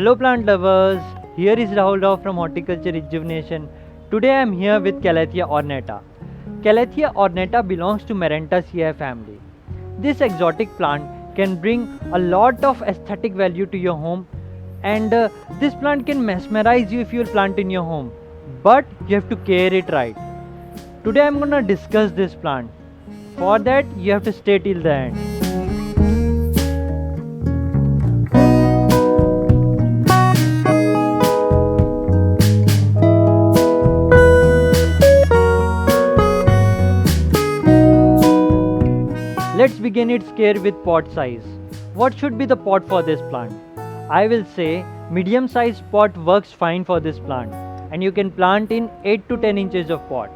Hello plant lovers, here is Rahul Rao from Horticulture Rejuvenation. Today I am here with Calathea ornata. Calathea ornata belongs to Maranthaceae family. This exotic plant can bring a lot of aesthetic value to your home, and this plant can mesmerize you if you will plant in your home, but you have to care it right. Today I am gonna discuss this plant. For that you have to stay till the end. Let's begin its care with pot size. What should be the pot for this plant? I will say medium sized pot works fine for this plant, and you can plant in 8 to 10 inches of pot.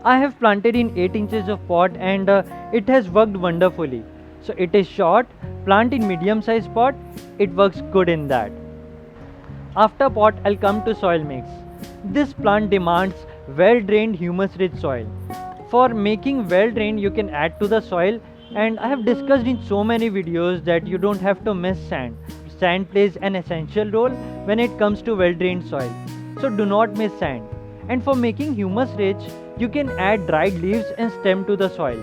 I have planted in 8 inches of pot and it has worked wonderfully. So it is short, plant in medium sized pot, it works good in that. After pot, I'll come to soil mix. This plant demands well drained humus rich soil. For making well drained, you can add to the soil, and I have discussed in so many videos that you don't have to miss sand. Sand plays an essential role when it comes to well drained soil. So do not miss sand. And for making humus rich, you can add dried leaves and stem to the soil.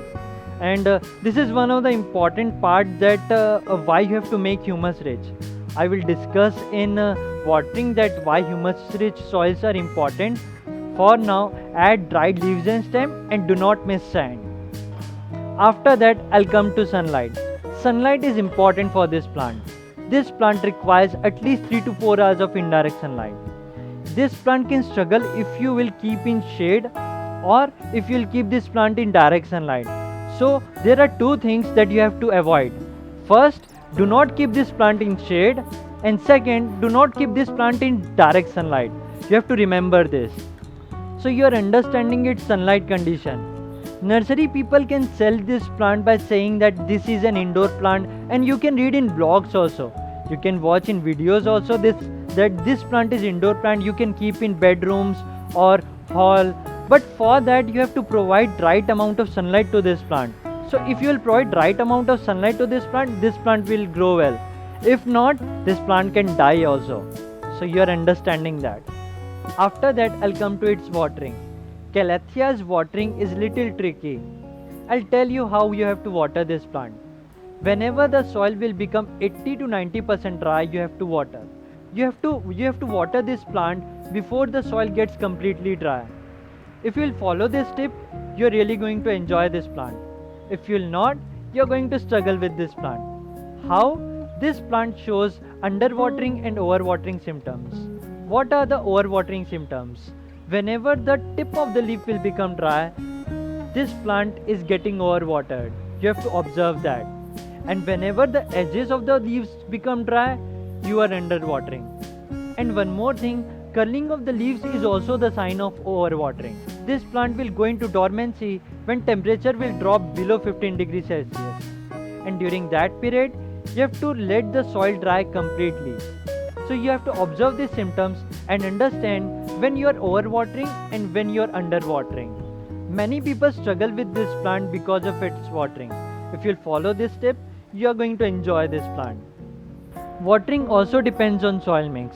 And this is one of the important parts that why you have to make humus rich. I will discuss in watering that why humus rich soils are important. For now, add dried leaves and stem and do not miss sand. After that, I'll come to sunlight. Sunlight is important for this plant. This plant requires at least 3 to 4 hours of indirect sunlight. This plant can struggle if you will keep in shade or if you will keep this plant in direct sunlight. So there are two things that you have to avoid. First, do not keep this plant in shade, and second, do not keep this plant in direct sunlight. You have to remember this. So you are understanding its sunlight condition. Nursery people can sell this plant by saying that this is an indoor plant, and you can read in blogs also. You can watch in videos also that this plant is indoor plant, you can keep in bedrooms or hall. But for that you have to provide right amount of sunlight to this plant. So if you will provide right amount of sunlight to this plant will grow well. If not, this plant can die also. So you are understanding that. After that, I'll come to its watering. Calathea's watering is little tricky. I'll tell you how you have to water this plant. Whenever the soil will become 80 to 90% dry, you have to water. You have to water this plant before the soil gets completely dry. If you will follow this tip, you are really going to enjoy this plant. If you will not, you are going to struggle with this plant. How? This plant shows underwatering and overwatering symptoms. What are the overwatering symptoms? Whenever the tip of the leaf will become dry, this plant is getting overwatered. You have to observe that. And whenever the edges of the leaves become dry, you are underwatering. And one more thing, curling of the leaves is also the sign of overwatering. This plant will go into dormancy when temperature will drop below 15 degrees Celsius. And during that period, you have to let the soil dry completely. So you have to observe these symptoms and understand when you are overwatering and when you are underwatering. Many people struggle with this plant because of its watering. If you follow this tip, you are going to enjoy this plant. Watering also depends on soil mix.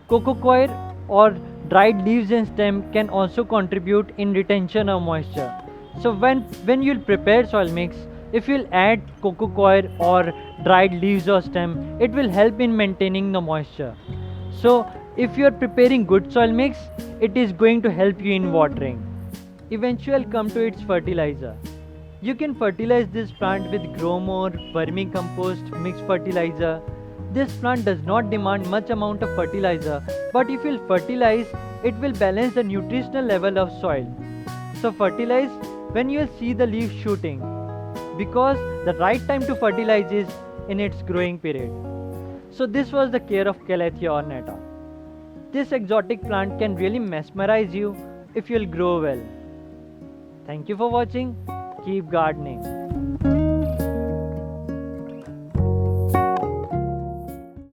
Coco coir or dried leaves and stem can also contribute in retention of moisture. So when you'll prepare soil mix, if you'll add coco coir or dried leaves or stem, it will help in maintaining the moisture. So if you are preparing good soil mix, it is going to help you in watering. Eventually I'll come to its fertilizer. You can fertilize this plant with Growmore, vermicompost, mixed fertilizer. This plant does not demand much amount of fertilizer, but if you fertilize, it will balance the nutritional level of soil. So fertilize when you see the leaf shooting, because the right time to fertilize is in its growing period. So this was the care of Calathea ornata. This exotic plant can really mesmerize you if you'll grow well. Thank you for watching. Keep gardening.